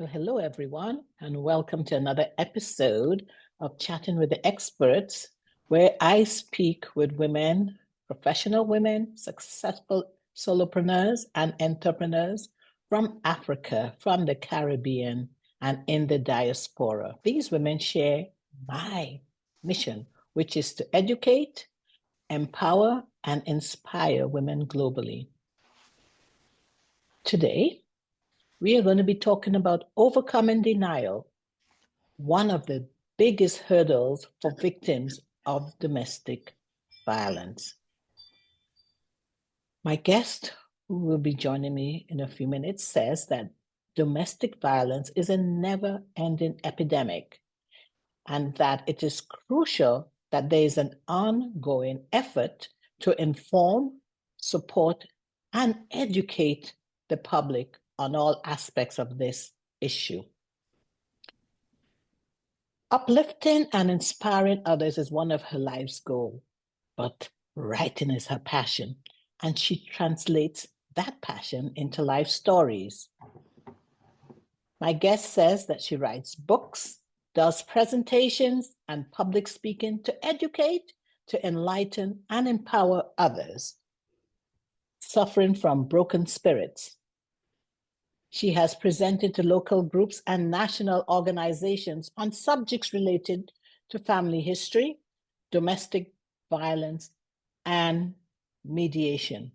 Well, hello, everyone, and welcome to another episode of Chatting with the Experts, where I speak with women, professional women, successful solopreneurs, and entrepreneurs from Africa, from the Caribbean, and in the diaspora. These women share my mission, which is to educate, empower, and inspire women globally. Today, we are going to be talking about overcoming denial, one of the biggest hurdles for victims of domestic violence. My guest, who will be joining me in a few minutes, says that domestic violence is a never-ending epidemic and that it is crucial that there is an ongoing effort to inform, support, and educate the public on all aspects of this issue. Uplifting and inspiring others is one of her life's goals, but writing is her passion, and she translates that passion into life stories. My guest says that she writes books, does presentations and public speaking to educate, to enlighten, and empower others suffering from broken spirits. She has presented to local groups and national organizations on subjects related to family history, domestic violence, and mediation,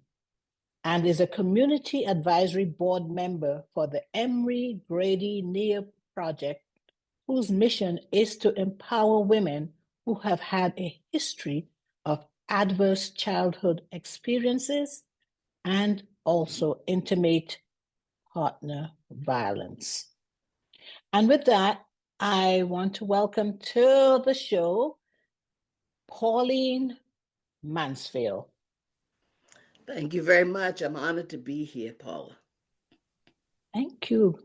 and is a community advisory board member for the Emory Grady Near Project, whose mission is to empower women who have had a history of adverse childhood experiences and also intimate partner violence. And with that, I want to welcome to the show Pauline Mansfield. Thank you very much. I'm honored to be here, Paula. Thank you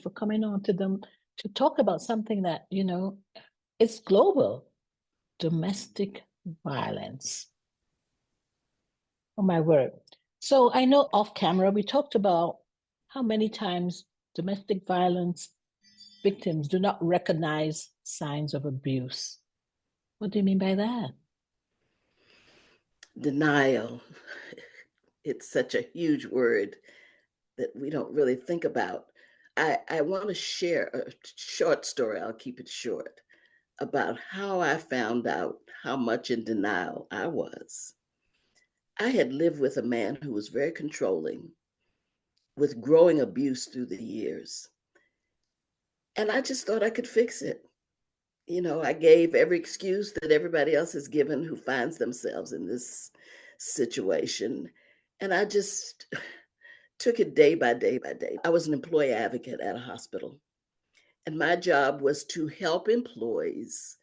for coming on to talk about something that, is global, domestic violence. Oh my word. So I know off camera, we talked about how many times domestic violence victims do not recognize signs of abuse. What do you mean by that? Denial. It's such a huge word that we don't really think about. I want to share a short story, I'll keep it short, about how I found out how much in denial I was. I had lived with a man who was very controlling, with growing abuse through the years. And I just thought I could fix it. I gave every excuse that everybody else has given who finds themselves in this situation. And I just took it day by day by day. I was an employee advocate at a hospital, and my job was to help employees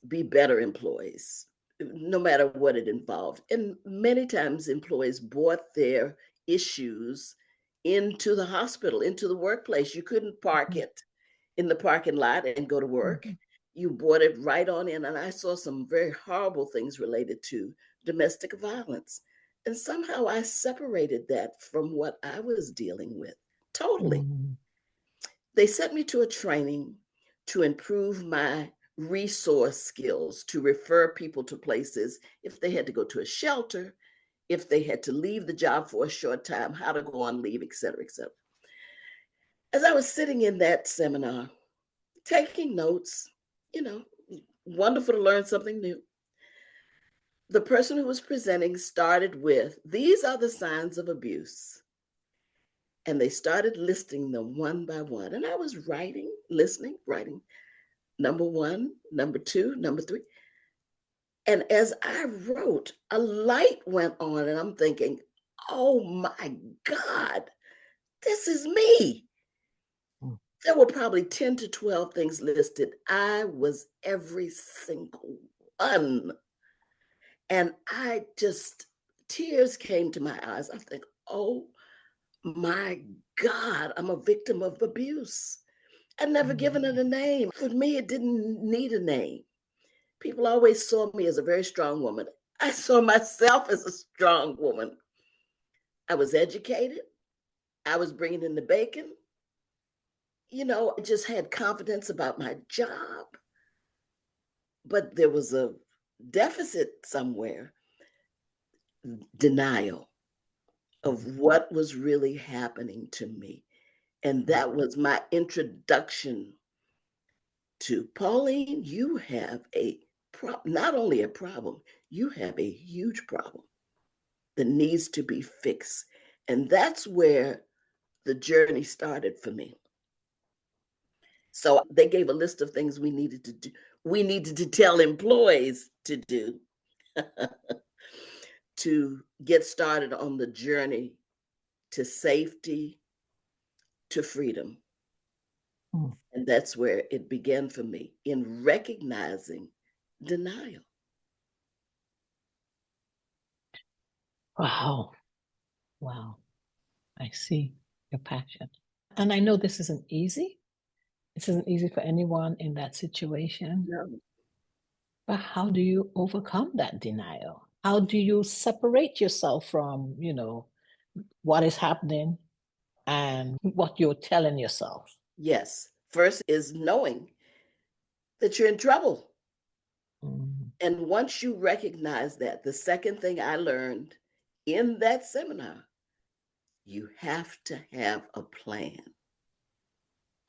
be better employees, no matter what it involved. And many times employees brought their issues into the hospital, into the workplace. You couldn't park it in the parking lot and go to work. Mm-hmm. You brought it right on in. And I saw some very horrible things related to domestic violence. And somehow I separated that from what I was dealing with totally. Mm-hmm. They sent me to a training to improve my resource skills, to refer people to places if they had to go to a shelter, if they had to leave the job for a short time, how to go on leave, et cetera, et cetera. As I was sitting in that seminar, taking notes, wonderful to learn something new. The person who was presenting started with, these are the signs of abuse. And they started listing them one by one. And I was writing, listening, writing. Number one, number two, number three. And as I wrote, a light went on and I'm thinking, oh my God, this is me. There were probably 10 to 12 things listed. I was every single one. And tears came to my eyes. I think, oh my God, I'm a victim of abuse. I'd never given it a name. For me, it didn't need a name. People always saw me as a very strong woman. I saw myself as a strong woman. I was educated. I was bringing in the bacon. I just had confidence about my job, but there was a deficit somewhere, denial of what was really happening to me. And that was my introduction to Pauline. You have not only a problem, you have a huge problem that needs to be fixed. And that's where the journey started for me. So they gave a list of things we needed to do. We needed to tell employees to do to get started on the journey to safety, to freedom. Mm. And that's where it began for me, in recognizing denial. Wow. Wow. I see your passion. And I know this isn't easy. This isn't easy for anyone in that situation. No. But how do you overcome that denial? How do you separate yourself from, what is happening and what you're telling yourself? Yes. First is knowing that you're in trouble. Mm. And once you recognize that, the second thing I learned in that seminar, you have to have a plan.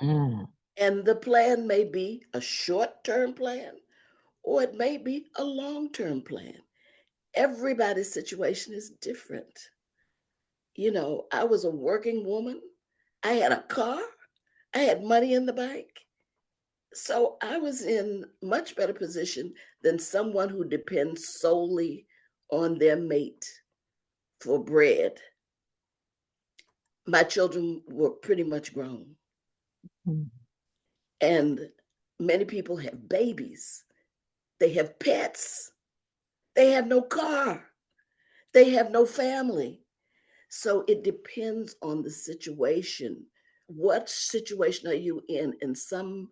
Mm. And the plan may be a short term plan or it may be a long term plan. Everybody's situation is different. I was a working woman, I had a car, I had money in the bank. So I was in much better position than someone who depends solely on their mate for bread. My children were pretty much grown, Mm. and many people have babies, they have pets, they have no car, they have no family. So it depends on the situation. What situation are you in? And some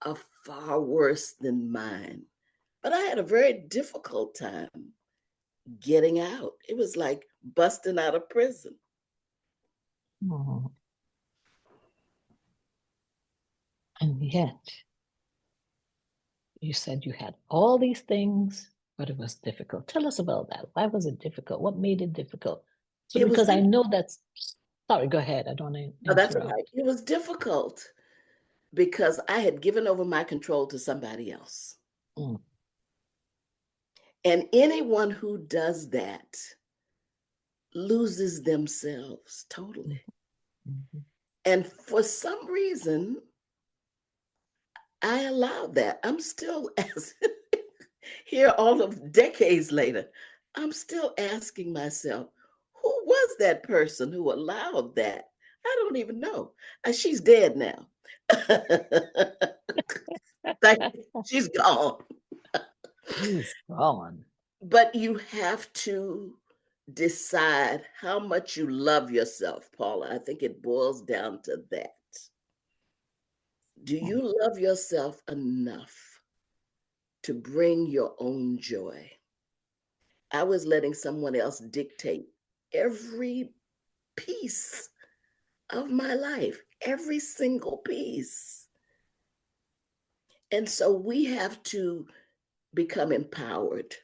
are far worse than mine. But I had a very difficult time getting out. It was like busting out of prison. Mm. And yet, you said you had all these things, but it was difficult. Tell us about that. Why was it difficult? What made it difficult? So, It was, because I know that's, sorry, go ahead. I don't want to no, that's all right. interrupt. It was difficult because I had given over my control to somebody else. Mm. And anyone who does that loses themselves totally. Mhm. And for some reason, I allowed that. I'm still as here all of decades later, I'm still asking myself, who was that person who allowed that? I don't even know. She's dead now. She's gone. He's gone. But you have to decide how much you love yourself, Paula. I think it boils down to that. Do Mm. you love yourself enough to bring your own joy? I was letting someone else dictate every piece of my life, every single piece. And so we have to become empowered.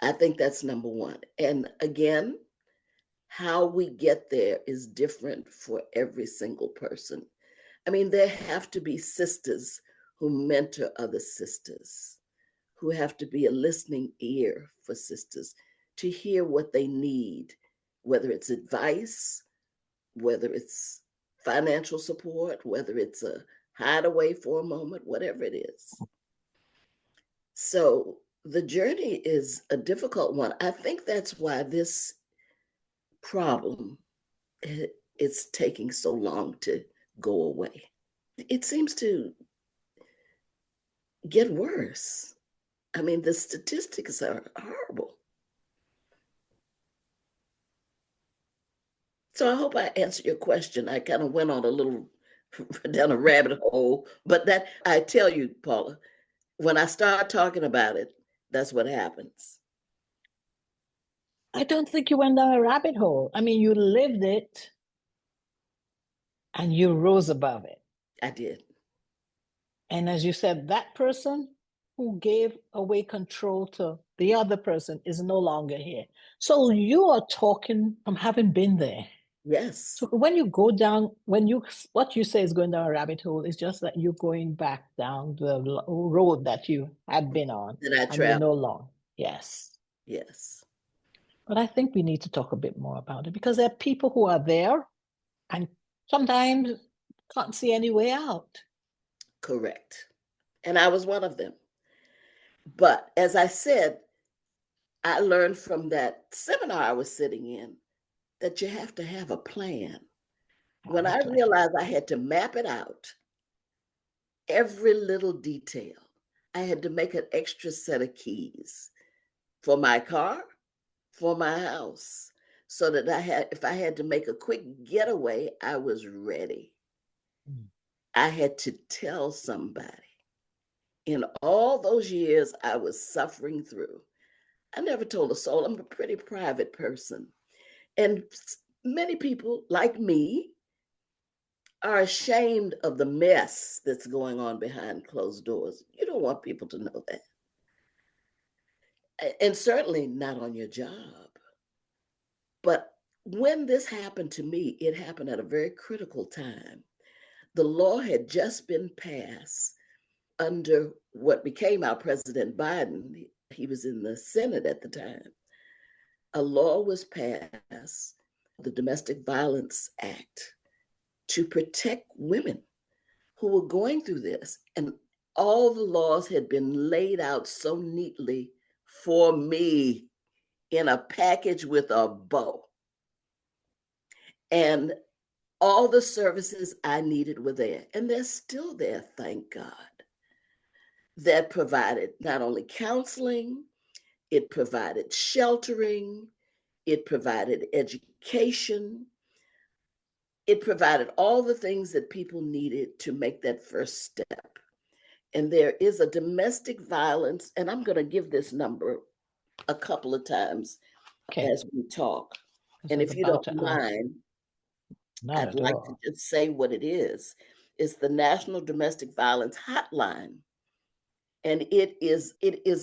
I think that's number one. And again, how we get there is different for every single person. I mean, there have to be sisters who mentor other sisters, who have to be a listening ear for sisters to hear what they need, whether it's advice, whether it's financial support, whether it's a hideaway for a moment, whatever it is. So the journey is a difficult one. I think that's why this problem it's taking so long to go away. It seems to get worse. I mean, the statistics are horrible. So I hope I answered your question. I kind of went on a little down a rabbit hole, but that I tell you, Paula, when I start talking about it, that's what happens. I don't think you went down a rabbit hole. I mean, you lived it. And you rose above it. I did. And as you said, that person who gave away control to the other person is no longer here. So you are talking from having been there. Yes. So when you go down, what you say is going down a rabbit hole is just that you're going back down the road that you had been on That I and you're no traveled. longer. Yes. Yes. But I think we need to talk a bit more about it because there are people who are there and sometimes can't see any way out. Correct. And I was one of them. But as I said, I learned from that seminar I was sitting in that you have to have a plan. Have When a I plan. realized I had to map it out, every little detail, I had to make an extra set of keys for my car, for my house, so that if I had to make a quick getaway, I was ready. Mm. I had to tell somebody. In all those years I was suffering through, I never told a soul. I'm a pretty private person. And many people, like me, are ashamed of the mess that's going on behind closed doors. You don't want people to know that. And certainly not on your job. But when this happened to me, it happened at a very critical time. The law had just been passed under what became our President Biden. He was in the Senate at the time. A law was passed, the Domestic Violence Act, to protect women who were going through this. And all the laws had been laid out so neatly for me in a package with a bow. And all the services I needed were there. And they're still there, thank God. That provided not only counseling, it provided sheltering, it provided education, it provided all the things that people needed to make that first step. And there is a domestic violence, and I'm going to give this number a couple of times Okay. as we talk. Because I And was if you about don't to ask. mind, Not I'd at like to all. just say what it is. It's the National Domestic Violence Hotline. And it is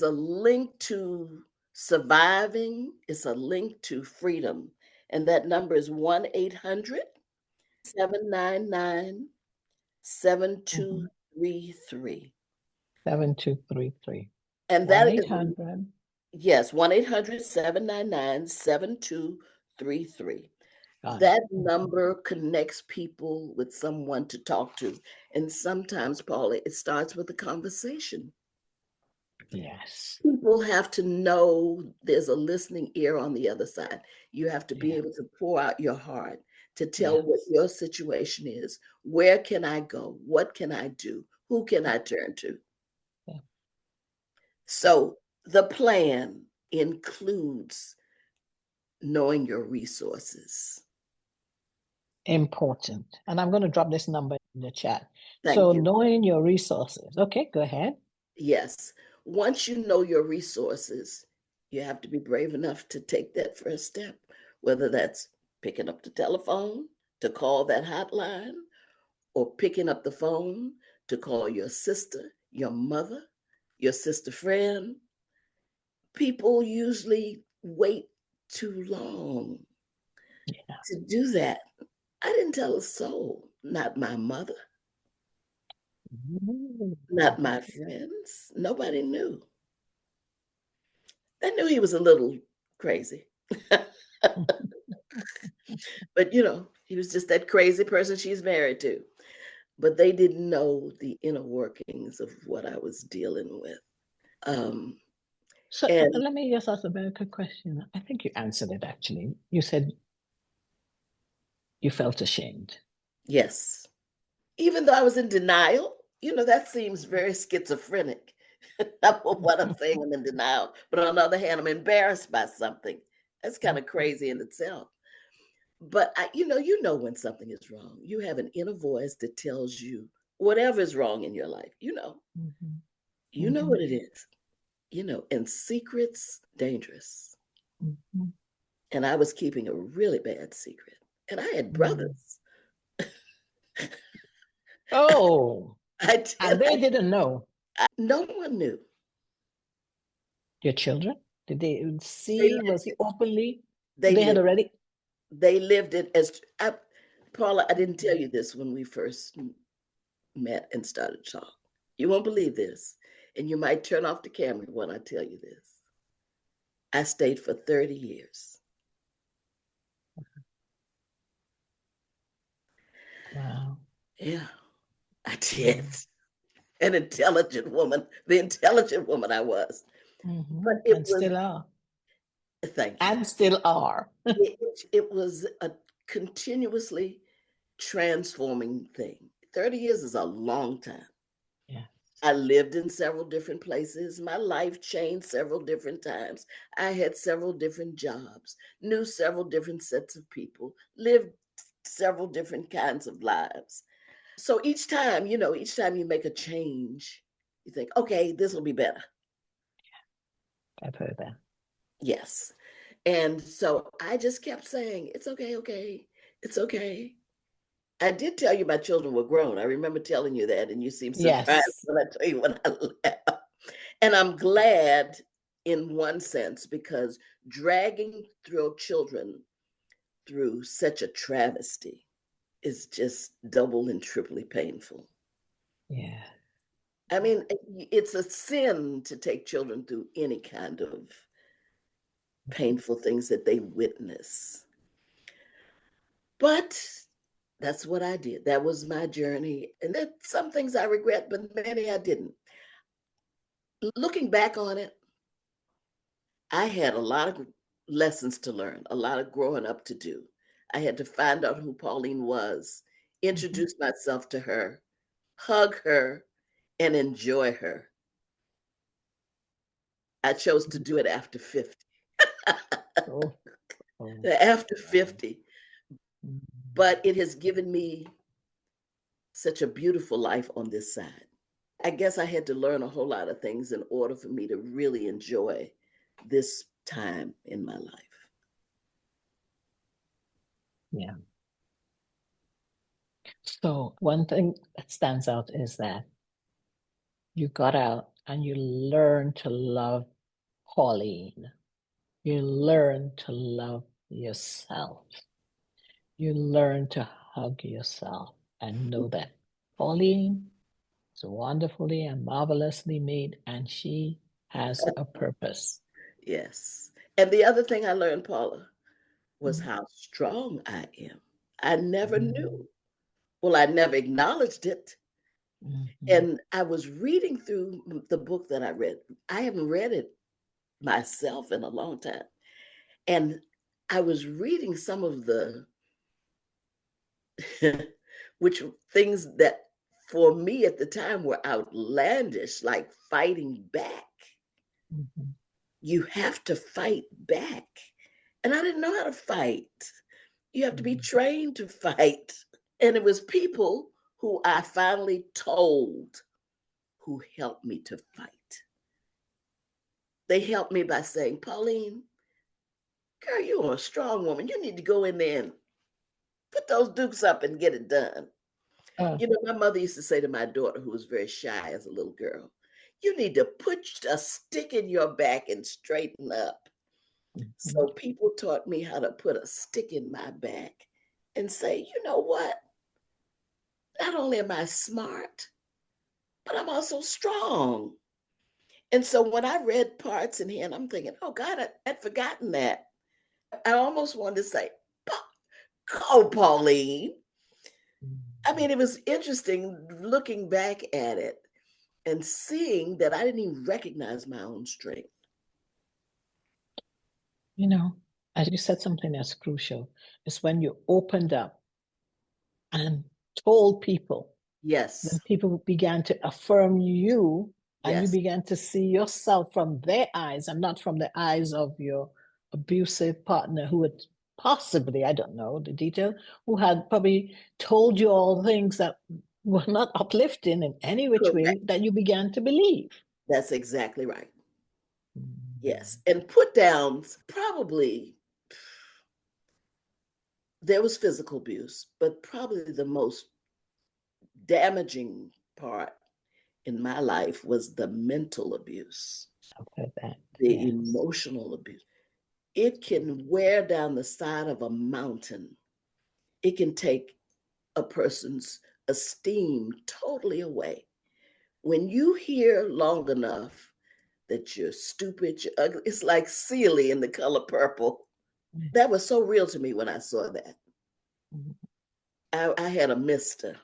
a link to surviving, it's a link to freedom. And that number is 1-800-799 Mhm. 7233. 7233. And 1 that is, 800. yes, 1-800-799-7233. Got it. That Mhm. number connects people with someone to talk to. And sometimes, Paula, it starts with a conversation. Yes. People have to know there's a listening ear on the other side. You have to be Yeah. able to pour out your heart, to tell what Yes. your situation is. Where can I go? What can I do? Who can I turn to? Yeah. So the plan includes knowing your resources. Important. And I'm going to drop this number in the chat. So Thank you. knowing your resources. Okay, go ahead. Yes. Once you know your resources, you have to be brave enough to take that first step, whether that's picking up the telephone to call that hotline or picking up the phone to call your sister, your mother, your sister friend. People usually wait too long Yeah. to do that. I didn't tell a soul, not my mother, Mm. not my friends. Nobody knew. They knew he was a little crazy. But he was just that crazy person she's married to. But they didn't know the inner workings of what I was dealing with. Um, So and let me just ask a very quick question. I think you answered it actually. You said you felt ashamed. yes, even though I was in denial, that seems very schizophrenic. Number one, I'm saying I'm in denial, but on the other hand, I'm embarrassed by something. That's kind of crazy in itself. But you know when something is wrong. You have an inner voice that tells you whatever is wrong in your life. Mhm. You know Mhm. what it is. And secrets dangerous. And I was keeping a really bad secret. And I had Mhm. brothers. Oh, I and did. they didn't know. No one knew. Your children? Did they They see? Was lived he it. openly? So They they had lived. already. They lived it as Paula. I didn't tell Mhm. you this when we first met and started to talk. You won't believe this, and you might turn off the camera when I tell you this. I stayed for 30 years. Wow. Yeah, I did. Mm. An intelligent woman, the intelligent woman I was. But it And was, still are. thank you. And still are. It was a continuously transforming thing. 30 years is a long time. Yeah. I lived in several different places. My life changed several different times. I had several different jobs, knew several different sets of people, lived several different kinds of lives. So each time you make a change, you think, okay, this will be better. I've heard that. Yes. And so I just kept saying, it's okay, okay, it's okay. I did tell you my children were grown. I remember telling you that, and you seemed surprised Yes. when I tell you when I left. And I'm glad in one sense because dragging through children through such a travesty is just double and triply painful. Yeah. I mean, it's a sin to take children through any kind of painful things that they witness. But that's what I did. That was my journey. And there's some things I regret, but many I didn't. Looking back on it, I had a lot of lessons to learn, a lot of growing up to do. I had to find out who Pauline was, Mhm. introduce myself to her, hug her, and enjoy her. I chose to do it after 50. Oh, oh, After wow. 50, Mhm. but it has given me such a beautiful life on this side. I guess I had to learn a whole lot of things in order for me to really enjoy this time in my life. Yeah. So one thing that stands out is that you got out and you learned to love Pauline. You learn to love yourself. You learn to hug yourself and know that Pauline is wonderfully and marvelously made and she has a purpose. Yes. And the other thing I learned, Paula, was Mhm. how strong I am. I never Mhm. knew. Well, I never acknowledged it. Mhm. And I was reading through the book that I read. I haven't read it myself in a long time. And I was reading some of the which things that for me at the time were outlandish, like fighting back. Mhm. You have to fight back. And I didn't know how to fight. You have to be Mhm. trained to fight. And it was people who I finally told who helped me to fight. They helped me by saying, Pauline, girl, you're a strong woman. You need to go in there and put those dukes up and get it done. Oh, You know, my mother used to say to my daughter, who was very shy as a little girl, you need to put a stick in your back and straighten up. mhm. So people taught me how to put a stick in my back and say, you know what? Not only am I smart, but I'm also strong. And so when I read parts in here, and I'm thinking, oh God, I'd forgotten that. I almost wanted to say, go, Pauline. I Mhm. mean, it was interesting looking back at it and seeing that I didn't even recognize my own strength. You know, as you said something that's crucial, is when you opened up and told people, then Yes, people began to affirm you and you yes, began to see yourself from their eyes and not from the eyes of your abusive partner who had possibly, I don't know the detail, who had probably told you all things that were not uplifting in any which way correct. that you began to believe. That's exactly right. Mm. Yes. And put downs, probably there was physical abuse, but probably the most damaging part in my life was the mental abuse, I've heard that. the Yes. emotional abuse. It can wear down the side of a mountain. It can take a person's esteem totally away. When you hear long enough that you're stupid, you're ugly, it's like Celie in The Color Purple. Mm, That was so real to me when I saw that. mm, I had a mister,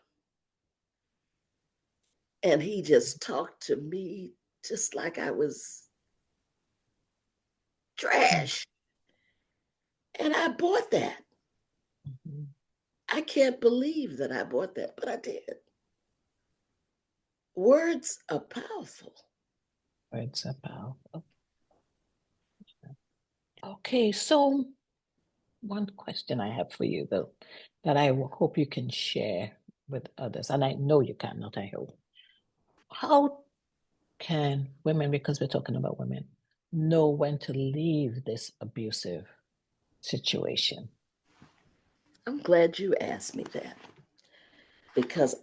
and he just talked to me just like I was mm, trash. And I bought that. mhm. I can't believe that I bought that, but I did. Words are powerful. Words are powerful. Okay, so one question I have for you, though, that I hope you can share with others, and I know you cannot, I hope. How can women, because we're talking about women, know when to leave this abusive situation? I'm glad you asked me that because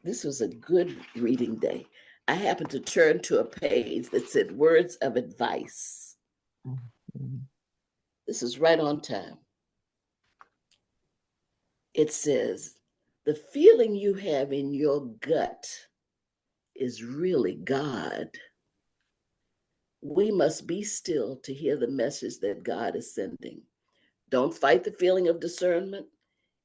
this was a good reading day. I happened to turn to a page that said words of advice. Mhm. This is right on time. It says, the feeling you have in your gut is really God. We must be still to hear the message that God is sending. Don't fight the feeling of discernment.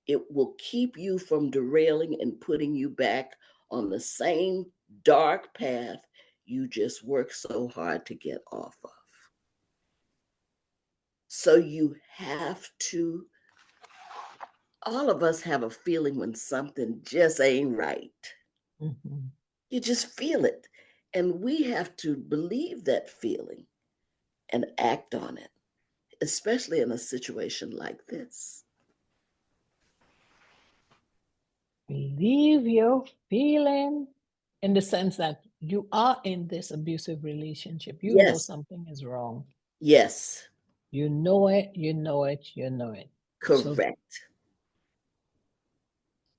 It will keep you from derailing and putting you back on the same dark path you just worked so hard to get off of. So you have to, all of us have a feeling when something just ain't right. Mhm. You just feel it. And we have to believe that feeling and act on it, especially in a situation like this. Believe your feeling in the sense that you are in this abusive relationship. You know Yes, something is wrong. yes, You know it, you know it, you know it. So, correct.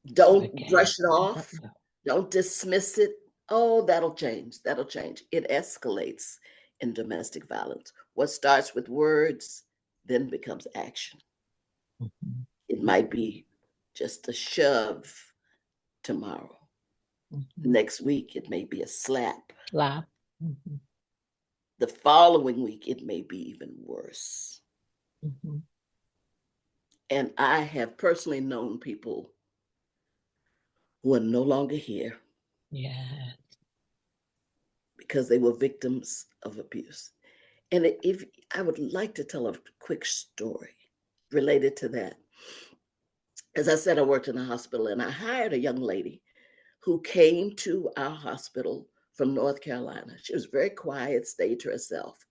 so Don't again, brush it off. Don't dismiss it. Oh, that'll change. That'll change. It escalates in domestic violence. What starts with words then becomes action. Mhm. It might be just a shove tomorrow. Mhm. Next week, it may be a slap. Laugh. Mhm. The following week, it may be even worse. Mhm. And I have personally known people who are no longer here Yeah. because they were victims of abuse. And if I would like to tell a quick story related to that. As I said, I worked in a hospital and I hired a young lady who came to our hospital from North Carolina. She was very quiet, stayed to herself,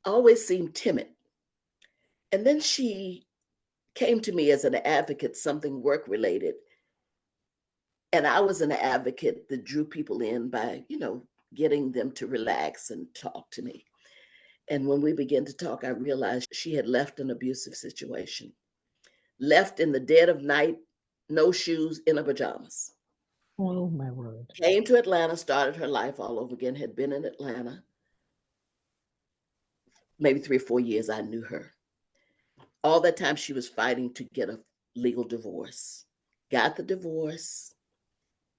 always seemed timid. And then she came to me as an advocate, something work related. And I was an advocate that drew people in by, getting them to relax and talk to me. And when we began to talk, I realized she had left an abusive situation, left in the dead of night, no shoes, in her pajamas. Oh my word. Came to Atlanta, started her life all over again, had been in Atlanta maybe 3 or 4 years. I knew her. All that time she was fighting to get a legal divorce. Got the divorce.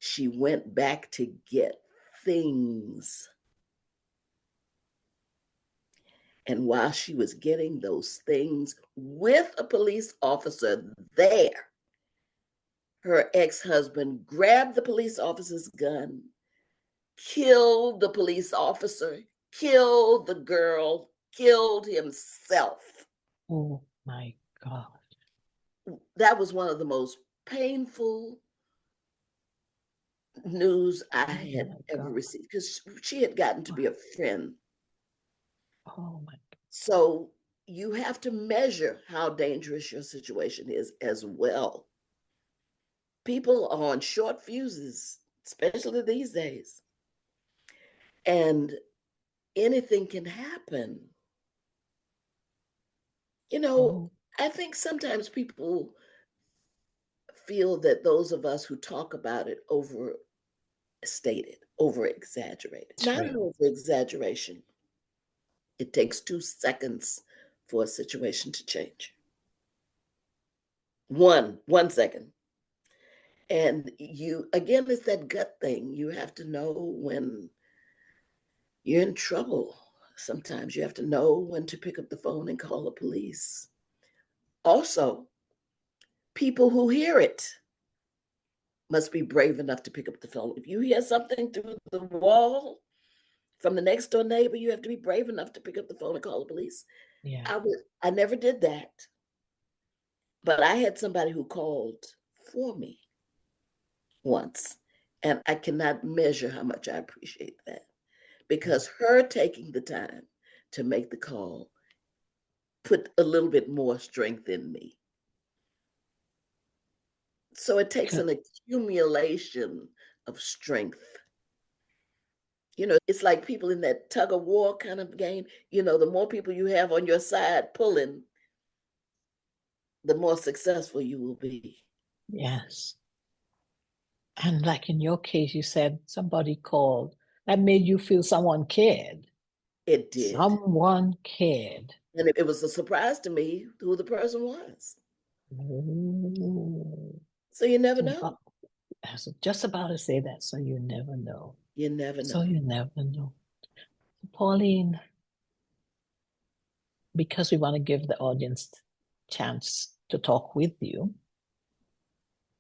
She went back to get things. And while she was getting those things with a police officer there, her ex-husband grabbed the police officer's gun, killed the police officer, killed the girl, killed himself. Oh my God. That was one of the most painful news I Oh had my ever God. received because she had gotten to be a friend. Oh my. So you have to measure how dangerous your situation is as well. People are on short fuses, especially these days, and anything can happen. You know, Oh. I think sometimes people feel that those of us who talk about it overstated, over exaggerated. That's Not an right. over exaggeration. It takes 2 seconds for a situation to change. One second. And you, again, it's that gut thing. You have to know when you're in trouble. Sometimes you have to know when to pick up the phone and call the police. Also, people who hear it must be brave enough to pick up the phone. If you hear something through the wall from the next door neighbor, you have to be brave enough to pick up the phone and call the police. Yeah. I never did that, but I had somebody who called for me once, and I cannot measure how much I appreciate that, because her taking the time to make the call put a little bit more strength in me. So it takes Good. an accumulation of strength. It's like people in that tug of war kind of game. The more people you have on your side pulling, the more successful you will be. Yes. And like in your case, you said somebody called. That made you feel someone cared. It did. Someone cared. And it was a surprise to me who the person was. Ooh. So you never So, know. I was just about to say that. So you never know. You never So know. you never know. Pauline, because we want to give the audience chance to talk with you,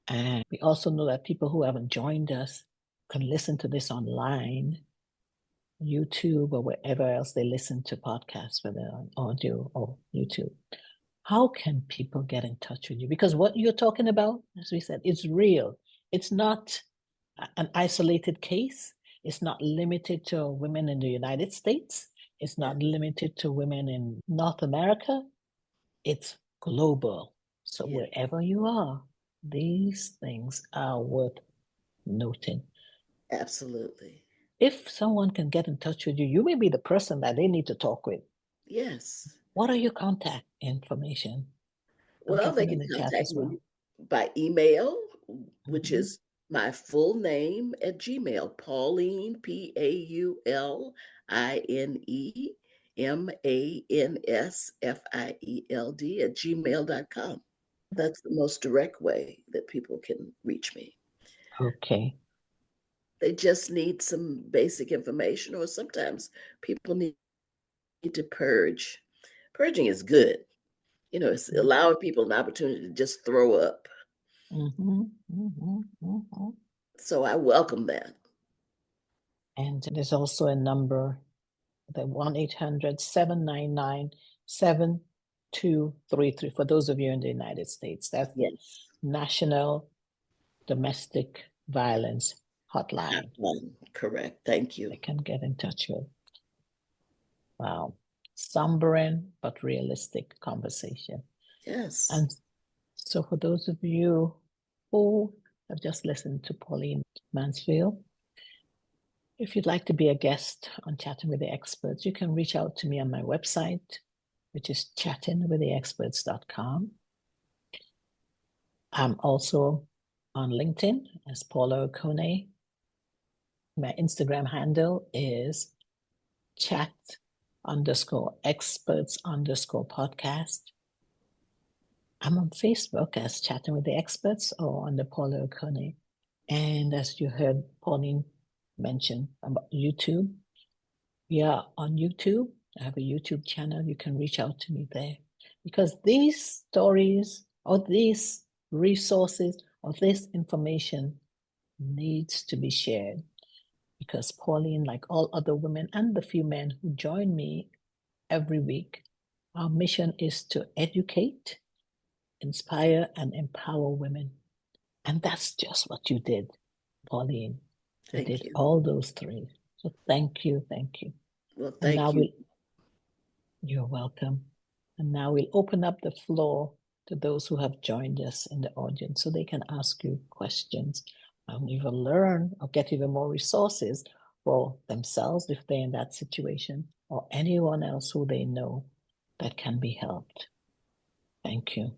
and we also know that people who haven't joined us can listen to this online, YouTube, or wherever else they listen to podcasts, whether on audio or YouTube. How can people get in touch with you? Because what you're talking about, as we said, it's real. It's not an isolated case. It's not limited to women in the United States. It's Yeah, not limited to women in North America. It's global. So yeah, wherever you are, these things are worth noting. absolutely. If someone can get in touch with you, you may be the person that they need to talk with. Yes. What are your contact information? I'll Well, get they them in can the chat contact as me well. by email, which Mhm. is my full name at Gmail, Pauline, PaulineMansfield at gmail.com. That's the most direct way that people can reach me. Okay. They just need some basic information, or sometimes people need to purge. Purging is good. It's allowing people an opportunity to just throw up. Mm-hmm, mm-hmm, mm-hmm. So I welcome that. And there's also a number, the 1-800-799-7233 for those of you in the United States. That's the Yes. National Domestic Violence Hotline. Correct. Thank They you. can get in touch with. Wow. Sombering but realistic conversation. Yes. And so for those of you who have just listened to Pauline Mansfield, if you'd like to be a guest on Chatting with the Experts, you can reach out to me on my website, which is chattingwiththeexperts.com. I'm also on LinkedIn as Paula Okone. My Instagram handle is chat_experts_podcast. I'm on Facebook as Chatting with the Experts or under Paula Okone. And as you heard Pauline mention about YouTube, we are on YouTube. I have a YouTube channel. You can reach out to me there because these stories or these resources or this information needs to be shared because Pauline, like all other women and the few men who join me every week, our mission is to educate, inspire, and empower women. And that's just what you did, Pauline. You Thank did you. all those three. So thank you, thank you. Well, And now thank you. you're welcome. And now we'll open up the floor to those who have joined us in the audience so they can ask you questions and even learn or get even more resources for themselves if they're in that situation or anyone else who they know that can be helped. Thank you.